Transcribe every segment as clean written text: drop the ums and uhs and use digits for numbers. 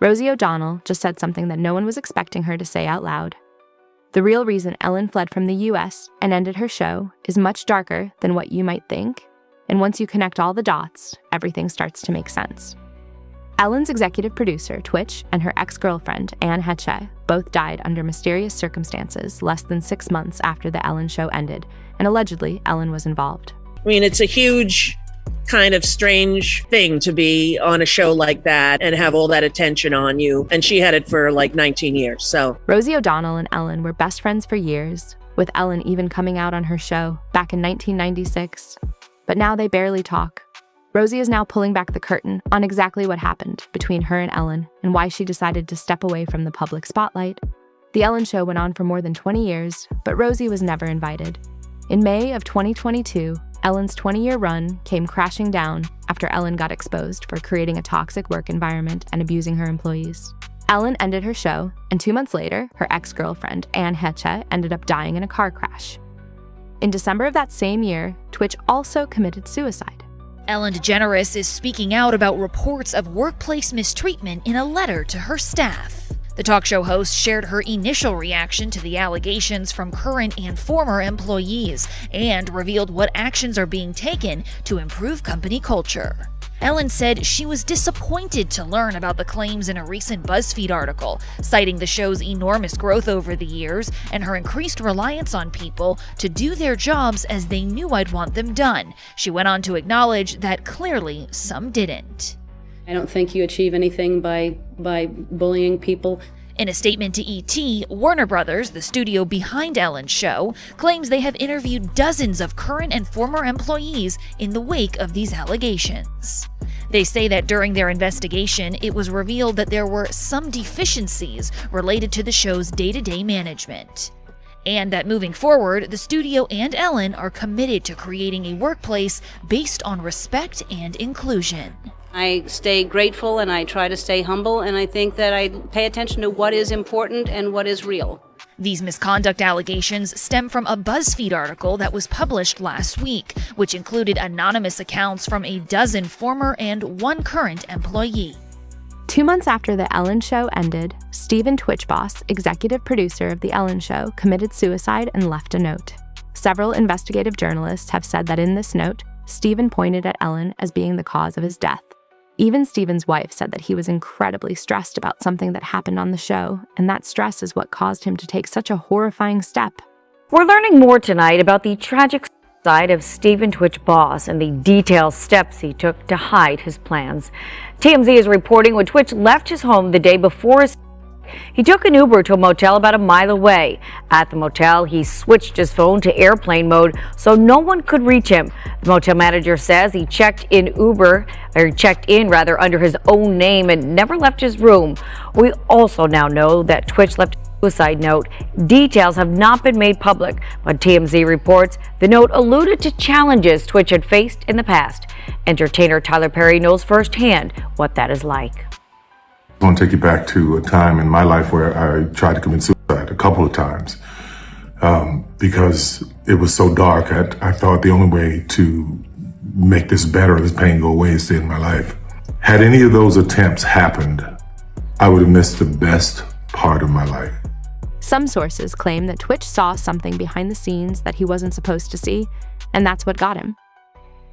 Rosie O'Donnell just said something that no one was expecting her to say out loud. The real reason Ellen fled from the US and ended her show is much darker than what you might think, and once you connect all the dots, everything starts to make sense. Ellen's executive producer, Twitch, and her ex-girlfriend, Anne Heche, both died under mysterious circumstances less than 6 months after the Ellen show ended, and allegedly Ellen was involved. I mean, it's a huge kind of strange thing to be on a show like that and have all that attention on you. And she had it for like 19 years, so. Rosie O'Donnell and Ellen were best friends for years, with Ellen even coming out on her show back in 1996. But now they barely talk. Rosie is now pulling back the curtain on exactly what happened between her and Ellen and why she decided to step away from the public spotlight. The Ellen show went on for more than 20 years, but Rosie was never invited. In May of 2022, Ellen's 20-year run came crashing down after Ellen got exposed for creating a toxic work environment and abusing her employees. Ellen ended her show, and 2 months later, her ex-girlfriend, Anne Heche, ended up dying in a car crash. In December of that same year, Twitch also committed suicide. Ellen DeGeneres is speaking out about reports of workplace mistreatment in a letter to her staff. The talk show host shared her initial reaction to the allegations from current and former employees and revealed what actions are being taken to improve company culture. Ellen said she was disappointed to learn about the claims in a recent BuzzFeed article, citing the show's enormous growth over the years and her increased reliance on people to do their jobs as they knew I'd want them done. She went on to acknowledge that clearly some didn't. I don't think you achieve anything by bullying people. In a statement to ET, Warner Brothers, the studio behind Ellen's show, claims they have interviewed dozens of current and former employees in the wake of these allegations. They say that during their investigation, it was revealed that there were some deficiencies related to the show's day-to-day management. And that moving forward, the studio and Ellen are committed to creating a workplace based on respect and inclusion. I stay grateful and I try to stay humble, and I think that I pay attention to what is important and what is real. These misconduct allegations stem from a BuzzFeed article that was published last week, which included anonymous accounts from a dozen former and one current employee. 2 months after The Ellen Show ended, Stephen Twitch Boss, executive producer of The Ellen Show, committed suicide and left a note. Several investigative journalists have said that in this note, Stephen pointed at Ellen as being the cause of his death. Even Stephen's wife said that he was incredibly stressed about something that happened on the show, and that stress is what caused him to take such a horrifying step. We're learning more tonight about the tragic side of Stephen Twitch Boss and the detailed steps he took to hide his plans. TMZ is reporting when Twitch left his home the day before he took an Uber to a motel about a mile away. At the motel, he switched his phone to airplane mode so no one could reach him. The motel manager says he checked in under his own name and never left his room. We also now know that Twitch left a suicide note. Details have not been made public, but TMZ reports the note alluded to challenges Twitch had faced in the past. Entertainer Tyler Perry knows firsthand what that is like. I want to take you back to a time in my life where I tried to commit suicide a couple of times because it was so dark. I thought the only way to make this better, this pain go away, is to end my life. Had any of those attempts happened, I would have missed the best part of my life. Some sources claim that Twitch saw something behind the scenes that he wasn't supposed to see, and that's what got him.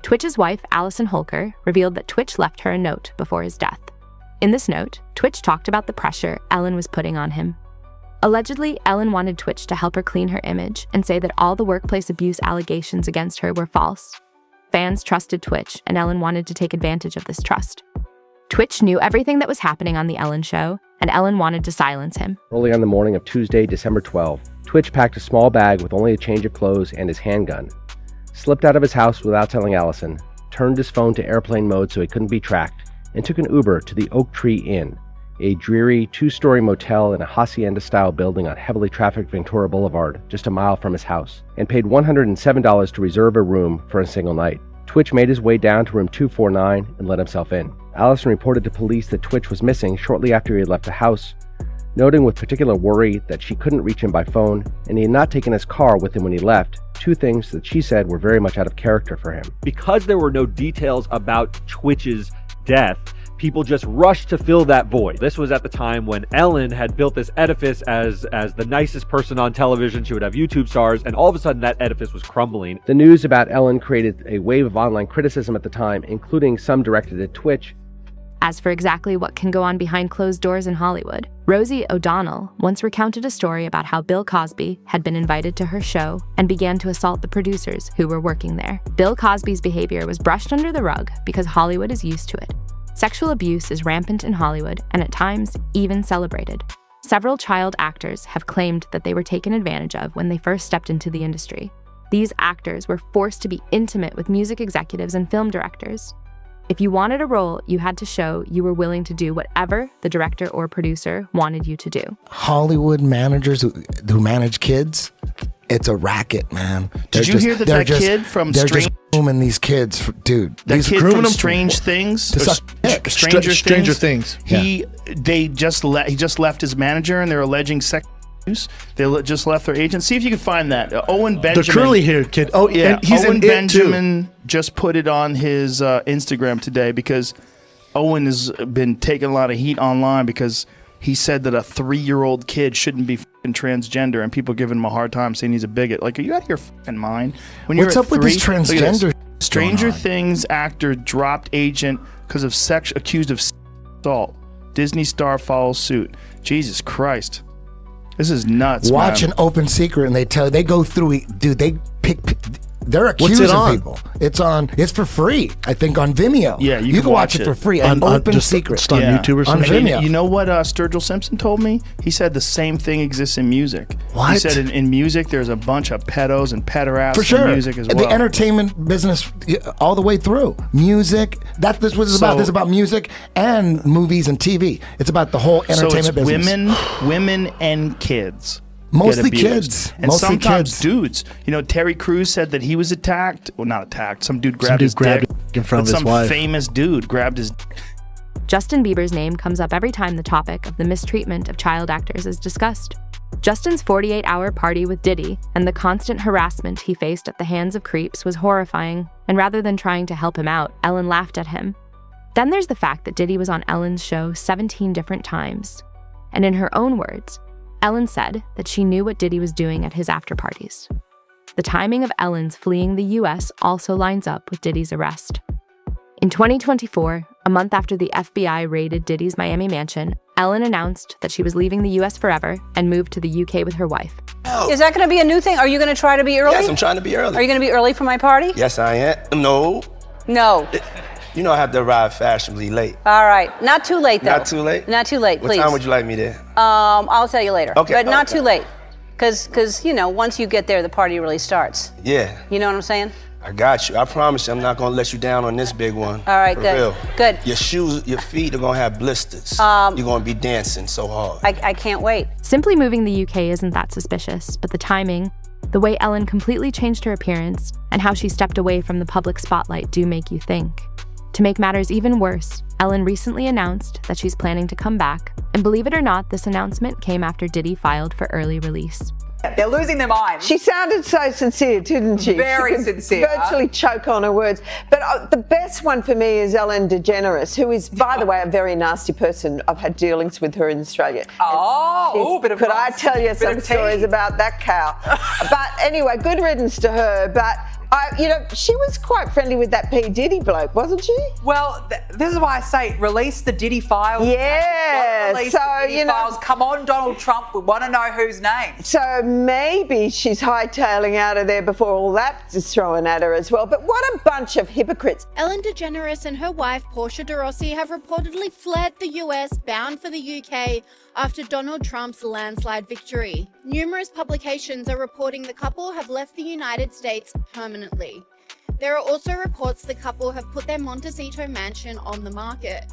Twitch's wife, Allison Holker, revealed that Twitch left her a note before his death. In this note, Twitch talked about the pressure Ellen was putting on him. Allegedly, Ellen wanted Twitch to help her clean her image and say that all the workplace abuse allegations against her were false. Fans trusted Twitch, and Ellen wanted to take advantage of this trust. Twitch knew everything that was happening on The Ellen Show, and Ellen wanted to silence him. Early on the morning of Tuesday, December 12, Twitch packed a small bag with only a change of clothes and his handgun, slipped out of his house without telling Allison, turned his phone to airplane mode so he couldn't be tracked, and took an Uber to the Oak Tree Inn, a dreary two-story motel in a hacienda-style building on heavily trafficked Ventura Boulevard, just a mile from his house, and paid $107 to reserve a room for a single night. Twitch made his way down to room 249 and let himself in. Allison reported to police that Twitch was missing shortly after he had left the house, noting with particular worry that she couldn't reach him by phone and he had not taken his car with him when he left, two things that she said were very much out of character for him. Because there were no details about Twitch's death, people just rushed to fill that void. This was at the time when Ellen had built this edifice as the nicest person on television. She would have YouTube stars, and all of a sudden that edifice was crumbling. The news about Ellen created a wave of online criticism at the time, including some directed at Twitch. As for exactly what can go on behind closed doors in Hollywood, Rosie O'Donnell once recounted a story about how Bill Cosby had been invited to her show and began to assault the producers who were working there. Bill Cosby's behavior was brushed under the rug because Hollywood is used to it. Sexual abuse is rampant in Hollywood and at times even celebrated. Several child actors have claimed that they were taken advantage of when they first stepped into the industry. These actors were forced to be intimate with music executives and film directors. If you wanted a role, you had to show you were willing to do whatever the director or producer wanted you to do. Hollywood managers who manage kids, it's a racket, man. Did you hear that kid from They're just grooming these kids, dude. That kid from Strange Things? Stranger Things. Yeah. He just left his manager, and they're alleging sex abuse. They just left their agent. See if you can find that. Owen Benjamin. The curly-haired kid. Oh, yeah. And he's Owen in Benjamin it too. just put it on his Instagram today because Owen has been taking a lot of heat online because he said that a 3-year-old kid shouldn't be fucking transgender, and people giving him a hard time saying he's a bigot. Like, are you out of your fucking mind? When What's you're up with this transgender? Stranger Things actor dropped agent because of accused of assault. Disney star follows suit. Jesus Christ. This is nuts. Watch man. an Open Secret, and they go through, dude, they pick, they're accusing people. It's for free, I think, on Vimeo. Yeah, you can watch it for free. An Open Secret. Just on YouTube or something. Vimeo. You know what Sturgill Simpson told me? He said the same thing exists in music. What? He said in music, there's a bunch of pedos and pederasts For sure. in music as well. The entertainment business all the way through. Music, this was about. This is about music and movies and TV. It's about the whole entertainment business. Women and kids. Mostly kids. And sometimes dudes. You know, Terry Crews said that he was attacked. Well, not attacked. Some dude grabbed his dick in front of his wife. Some famous dude grabbed his. Justin Bieber's name comes up every time the topic of the mistreatment of child actors is discussed. Justin's 48-hour party with Diddy and the constant harassment he faced at the hands of creeps was horrifying, and rather than trying to help him out, Ellen laughed at him. Then there's the fact that Diddy was on Ellen's show 17 different times. And in her own words, Ellen said that she knew what Diddy was doing at his after-parties. The timing of Ellen's fleeing the U.S. also lines up with Diddy's arrest. In 2024, a month after the FBI raided Diddy's Miami mansion, Ellen announced that she was leaving the U.S. forever and moved to the U.K. with her wife. Is that going to be a new thing? Are you going to try to be early? Yes, I'm trying to be early. Are you going to be early for my party? Yes, I am. No. No. You know I have to arrive fashionably late. All right. Not too late, though. Not too late? Not too late, please. What time would you like me there? I'll tell you later. Okay. But not too late. Because, you know, once you get there, the party really starts. Yeah. You know what I'm saying? I got you. I promise you I'm not going to let you down on this big one. All right, For good. real. Good. Your shoes, your feet are going to have blisters. You're going to be dancing so hard. I can't wait. Simply moving the UK isn't that suspicious, but the timing, the way Ellen completely changed her appearance, and how she stepped away from the public spotlight do make you think. To make matters even worse, Ellen recently announced that she's planning to come back, and believe it or not, this announcement came after Diddy filed for early release. They're losing their minds. She sounded so sincere, didn't she? Very she sincere. Virtually choke on her words. But the best one for me is Ellen DeGeneres, who is, by the way, a very nasty person. I've had dealings with her in Australia. Could I tell you some stories about that cow? But anyway, good riddance to her. But she was quite friendly with that P. Diddy bloke, wasn't she? Well, this is why I say release the Diddy files. Yeah. Release the Diddy files. Come on, Donald Trump. We want to know whose name. So maybe she's hightailing out of there before all that is thrown at her as well. But what a bunch of hypocrites. Ellen DeGeneres and her wife, Portia de Rossi, have reportedly fled the US, bound for the UK, after Donald Trump's landslide victory. Numerous publications are reporting the couple have left the United States permanently. There are also reports the couple have put their Montecito mansion on the market.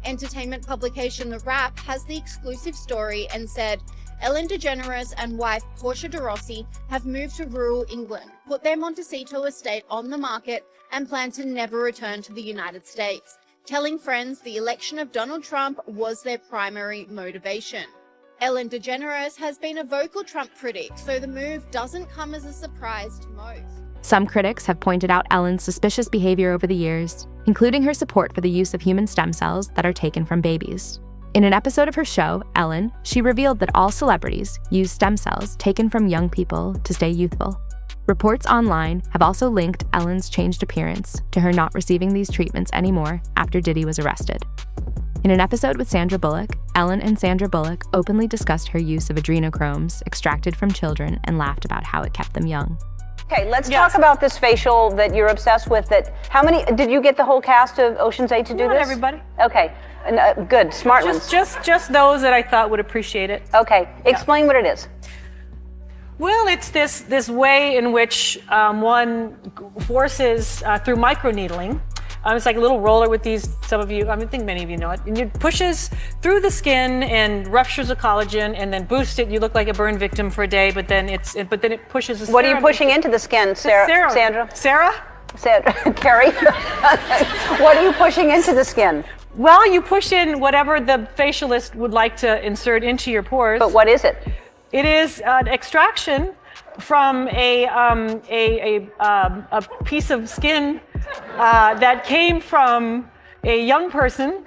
Entertainment publication The Wrap has the exclusive story and said, Ellen DeGeneres and wife Portia de Rossi have moved to rural England, put their Montecito estate on the market, and plan to never return to the United States, telling friends the election of Donald Trump was their primary motivation. Ellen DeGeneres has been a vocal Trump critic, so the move doesn't come as a surprise to most. Some critics have pointed out Ellen's suspicious behavior over the years, including her support for the use of human stem cells that are taken from babies. In an episode of her show, Ellen, she revealed that all celebrities use stem cells taken from young people to stay youthful. Reports online have also linked Ellen's changed appearance to her not receiving these treatments anymore after Diddy was arrested. In an episode with Sandra Bullock, Ellen and Sandra Bullock openly discussed her use of adrenochromes extracted from children and laughed about how it kept them young. Okay, let's talk about this facial that you're obsessed with. How many, did you get the whole cast of Ocean's 8 to do Not this? everybody. Okay, good, smart ones. Just those that I thought would appreciate it. Okay, explain what it is. Well, it's this way in which one forces through microneedling. It's like a little roller with these, I think many of you know it, and it pushes through the skin and ruptures the collagen and then boosts it. You look like a burn victim for a day, but then it pushes the What are you pushing into the skin, Sandra? Carrie? What are you pushing into the skin? Well, you push in whatever the facialist would like to insert into your pores. But what is it? It is an extraction from a piece of skin that came from a young person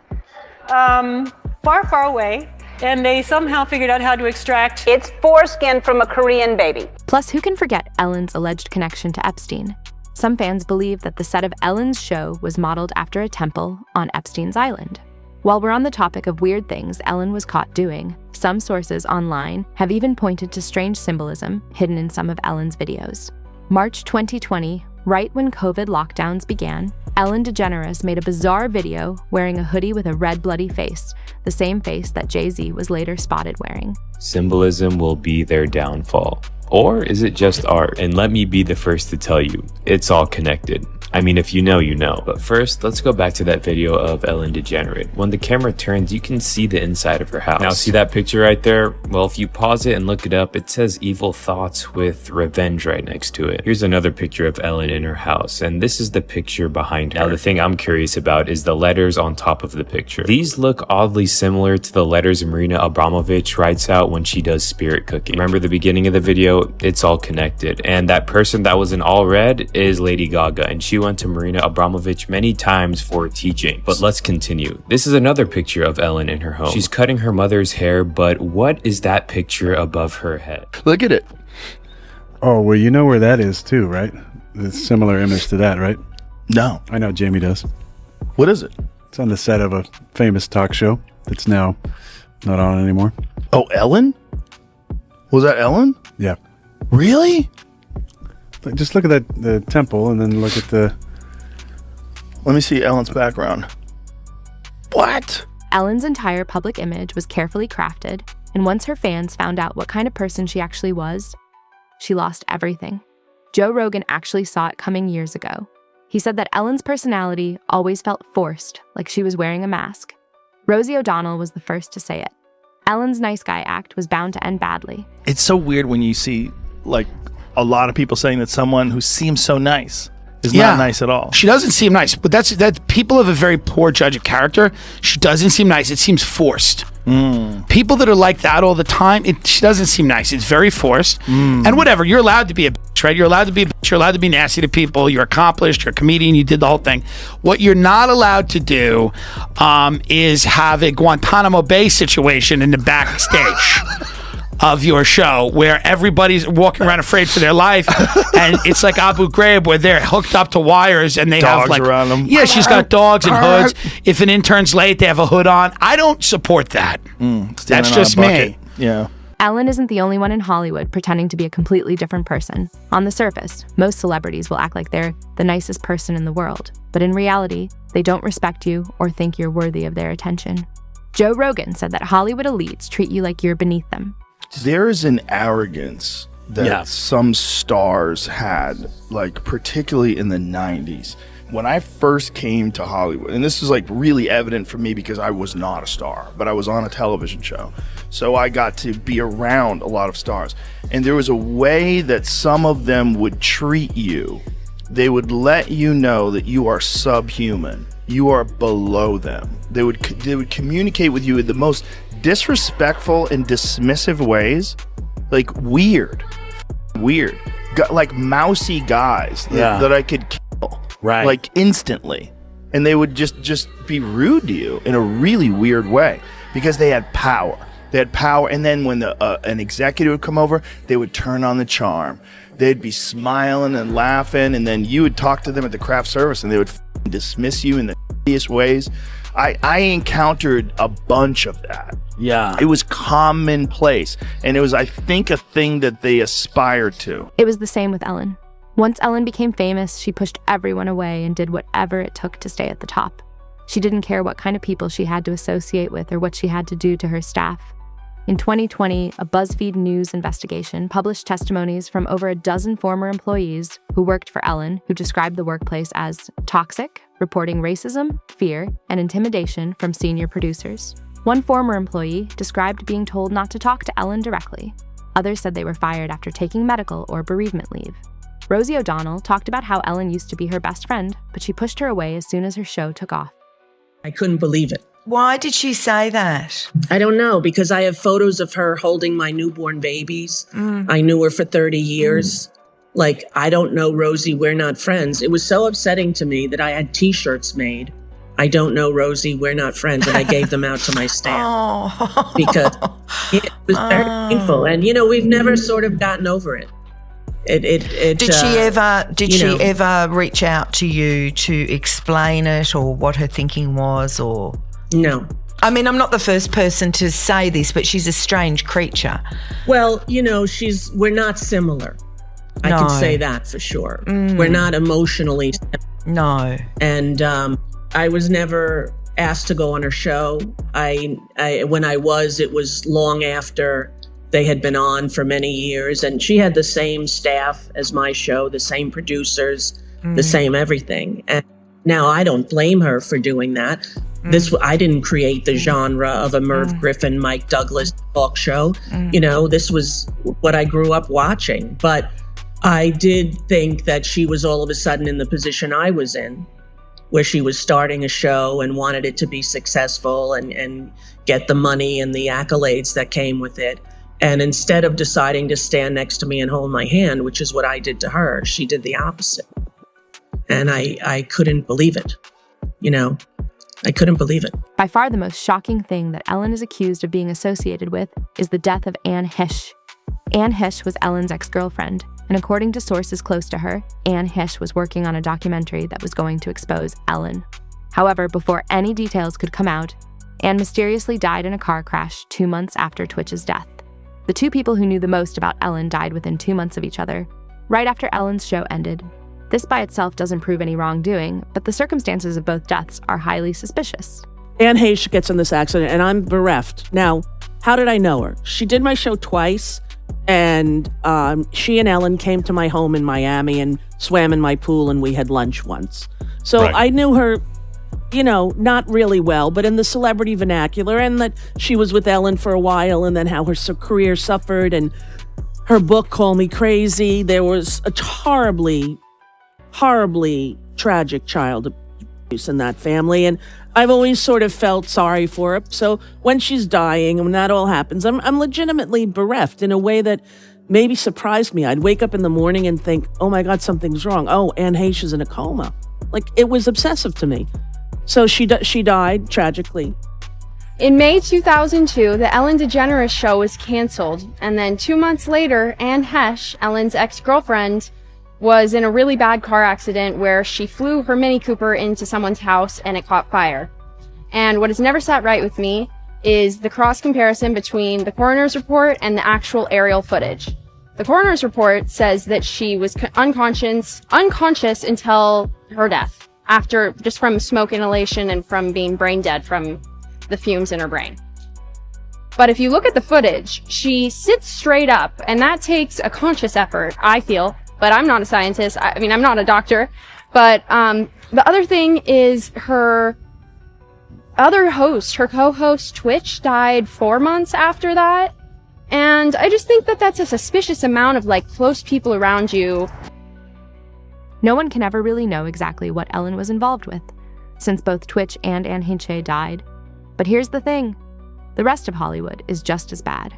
far, far away, and they somehow figured out how to extract. It's foreskin from a Korean baby. Plus, who can forget Ellen's alleged connection to Epstein? Some fans believe that the set of Ellen's show was modeled after a temple on Epstein's Island. While we're on the topic of weird things Ellen was caught doing, some sources online have even pointed to strange symbolism hidden in some of Ellen's videos. March 2020, right when COVID lockdowns began, Ellen DeGeneres made a bizarre video wearing a hoodie with a red bloody face, the same face that Jay-Z was later spotted wearing. Symbolism will be their downfall. Or is it just art? And let me be the first to tell you, it's all connected. I mean, if you know, you know. But first, let's go back to that video of Ellen DeGeneres. When the camera turns, you can see the inside of her house. Now, see that picture right there? Well, if you pause it and look it up, it says evil thoughts with revenge right next to it. Here's another picture of Ellen in her house, and this is the picture behind her. Now, the thing I'm curious about is the letters on top of the picture. These look oddly similar to the letters Marina Abramovich writes out when she does spirit cooking. Remember the beginning of the video? It's all connected. And that person that was in all red is Lady Gaga, and she went to Marina Abramovich many times for teaching. But let's continue. This is another picture of Ellen in her home. She's cutting her mother's hair, but what is that picture above her head? Look at it. Oh, well, you know where that is too, right? It's a similar image to that, right? No. I know Jamie does. What is it? It's on the set of a famous talk show that's now not on anymore. Oh, Ellen? Was that Ellen? Yeah. Really? Just look at the temple and then look at the... Let me see Ellen's background. What? Ellen's entire public image was carefully crafted, and once her fans found out what kind of person she actually was, she lost everything. Joe Rogan actually saw it coming years ago. He said that Ellen's personality always felt forced, like she was wearing a mask. Rosie O'Donnell was the first to say it. Ellen's nice guy act was bound to end badly. It's so weird when you see, like, a lot of people saying that someone who seems so nice is not nice at all. She doesn't seem nice, but that people have a very poor judge of character. She doesn't seem nice. It seems forced. People that are like that all the time, she doesn't seem nice. It's very forced. And whatever, you're allowed to be a bitch, right? You're allowed to be a bitch. You're allowed to be nasty to people. You're accomplished. You're a comedian. You did the whole thing. What you're not allowed to do is have a Guantanamo Bay situation in the backstage of your show where everybody's walking around afraid for their life, and it's like Abu Ghraib where they're hooked up to wires and they Dogs have like around them. Yeah, she's got dogs and hoods. If an intern's late, they have a hood on. I don't support that. That's just me. Yeah. Ellen isn't the only one in Hollywood pretending to be a completely different person. On the surface, most celebrities will act like they're the nicest person in the world, but in reality, they don't respect you or think you're worthy of their attention. Joe Rogan said that Hollywood elites treat you like you're beneath them. There is an arrogance that some stars had, like particularly in the 90s. When I first came to Hollywood, and this is like really evident for me because I was not a star, but I was on a television show. So I got to be around a lot of stars. And there was a way that some of them would treat you. They would let you know that you are subhuman. You are below them. They would communicate with you in the most disrespectful and dismissive ways, like weird. like mousy guys that I could kill, like instantly, and they would just be rude to you in a really weird way because they had power. They had power, and then when an executive would come over, they would turn on the charm. They'd be smiling and laughing, and then you would talk to them at the craft service, and they would dismiss you in the shittiest ways. I encountered a bunch of that. Yeah. It was commonplace, and it was, I think, a thing that they aspired to. It was the same with Ellen. Once Ellen became famous, she pushed everyone away and did whatever it took to stay at the top. She didn't care what kind of people she had to associate with or what she had to do to her staff. In 2020, a BuzzFeed News investigation published testimonies from over a dozen former employees who worked for Ellen, who described the workplace as toxic, reporting racism, fear, and intimidation from senior producers. One former employee described being told not to talk to Ellen directly. Others said they were fired after taking medical or bereavement leave. Rosie O'Donnell talked about how Ellen used to be her best friend, but she pushed her away as soon as her show took off. I couldn't believe it. Why did she say that? I don't know, because I have photos of her holding my newborn babies. I knew her for 30 years. Like, I don't know, Rosie, we're not friends. It was so upsetting to me that I had T-shirts made. I don't know, Rosie, we're not friends. And I gave them out to my staff. Because it was very painful. And, we've never sort of gotten over it. Did she ever reach out to you to explain it or what her thinking was, or? No. I mean, I'm not the first person to say this, but she's a strange creature. Well, we're not similar. I can say that for sure. We're not emotionally similar. No. And I was never asked to go on her show. When I was, it was long after they had been on for many years, and she had the same staff as my show, the same producers, the same everything. And now I don't blame her for doing that. I didn't create the genre of a Merv Griffin, Mike Douglas talk show. This was what I grew up watching. But I did think that she was all of a sudden in the position I was in, where she was starting a show and wanted it to be successful and get the money and the accolades that came with it. And instead of deciding to stand next to me and hold my hand, which is what I did to her, she did the opposite. And I couldn't believe it. I couldn't believe it. By far the most shocking thing that Ellen is accused of being associated with is the death of Anne Heche. Anne Heche was Ellen's ex-girlfriend, and according to sources close to her, Anne Heche was working on a documentary that was going to expose Ellen. However, before any details could come out, Anne mysteriously died in a car crash 2 months after Twitch's death. The two people who knew the most about Ellen died within 2 months of each other, right after Ellen's show ended. This by itself doesn't prove any wrongdoing, but the circumstances of both deaths are highly suspicious. Anne Heche gets in this accident, and I'm bereft. Now, how did I know her? She did my show twice, and she and Ellen came to my home in Miami and swam in my pool, and we had lunch once. So I knew her, not really well, but in the celebrity vernacular, and that she was with Ellen for a while, and then how her career suffered, and her book, Call Me Crazy. There was a horribly tragic child abuse in that family, and I've always sort of felt sorry for her. So when she's dying and when that all happens, I'm legitimately bereft in a way that maybe surprised me. I'd wake up in the morning and think, oh my God, something's wrong. Oh, Anne Heche is in a coma. Like, it was obsessive to me. So she died tragically. In May 2002, the Ellen DeGeneres show was canceled, and then 2 months later, Anne Heche, Ellen's ex-girlfriend, was in a really bad car accident where she flew her Mini Cooper into someone's house and it caught fire. And what has never sat right with me is the cross comparison between the coroner's report and the actual aerial footage. The coroner's report says that she was unconscious until her death, just from smoke inhalation and from being brain dead from the fumes in her brain. But if you look at the footage, she sits straight up, and that takes a conscious effort, I feel. But I'm not a scientist. I mean, I'm not a doctor. But the other thing is her other host, her co-host Twitch, died 4 months after that. And I just think that that's a suspicious amount of, close people around you. No one can ever really know exactly what Ellen was involved with, since both Twitch and Anne Heche died. But here's the thing. The rest of Hollywood is just as bad.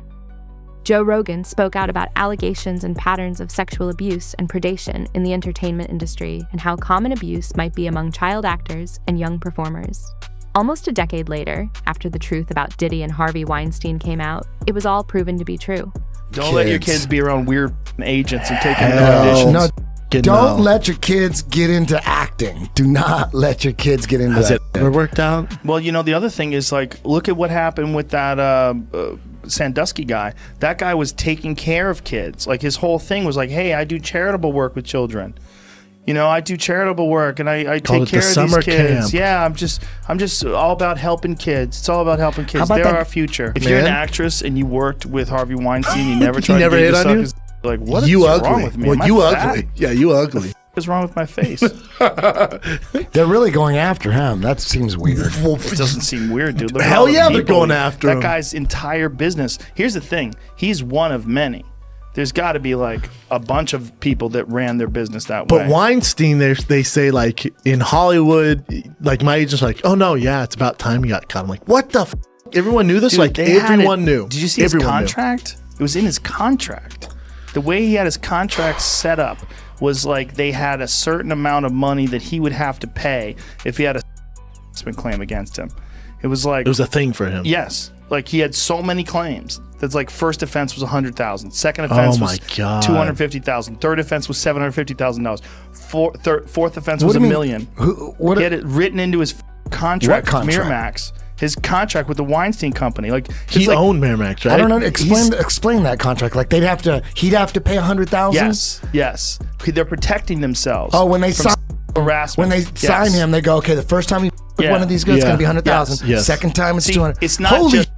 Joe Rogan spoke out about allegations and patterns of sexual abuse and predation in the entertainment industry and how common abuse might be among child actors and young performers. Almost a decade later, after the truth about Diddy and Harvey Weinstein came out, it was all proven to be true. Don't let your kids be around weird agents and take them to auditions. No, don't let your kids get into acting. Do not let your kids get into that. Has it ever worked out? Well, you know, the other thing is, like, look at what happened with that Sandusky guy. That guy was taking care of kids. Like, his whole thing was like, hey, I do charitable work with children. You know, I do charitable work and I take care of these kids. Yeah, I'm just all about helping kids. It's all about helping kids. They're our future. If you're an actress and you worked with Harvey Weinstein, you never tried to get hit on you? Like, what is wrong with me? Well, you ugly. Yeah, you ugly. What is wrong with my face? They're really going after him. That seems weird. It doesn't seem weird, dude. Look at Hell all the yeah, they're people. going after him. That guy's entire business. Here's the thing. He's one of many. There's got to be like a bunch of people that ran their business that way. But Weinstein, they say, like, in Hollywood, like, my agent's like, oh no, yeah, it's about time you got caught. I'm like, what the f? Everyone knew this? Dude, like, everyone knew. Did you see his contract? It was in his contract. The way he had his contract set up was like they had a certain amount of money that he would have to pay if he had a harassment claim against him. It was like, it was a thing for him. Yes. Like, he had so many claims. That's like, first offense was $100,000. Second offense was $250,000. Third offense was $750,000. Fourth offense was $1 million. He had it written into his contract with Miramax. His contract with the Weinstein Company. Like, he owned Miramax, right? I don't know. Explain that contract. Like, he'd have to pay $100,000. Yes. They're protecting themselves. Oh, when they sign harassment. When they sign him, they go, okay, the first time you one of these guys, it's going to be $100,000. Yes. Second time, it's $200,000. It's not just.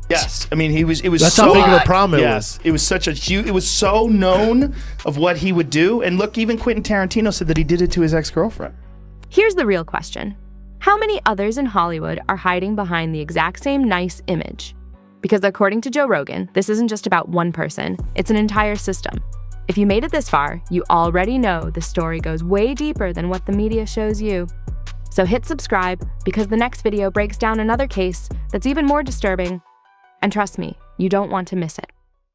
Yes, I mean it was. That's so how big of a problem it was. It was such a huge. It was so known of what he would do, and look, even Quentin Tarantino said that he did it to his ex-girlfriend. Here's the real question. How many others in Hollywood are hiding behind the exact same nice image? Because according to Joe Rogan, this isn't just about one person, it's an entire system. If you made it this far, you already know the story goes way deeper than what the media shows you. So hit subscribe, because the next video breaks down another case that's even more disturbing. And trust me, you don't want to miss it.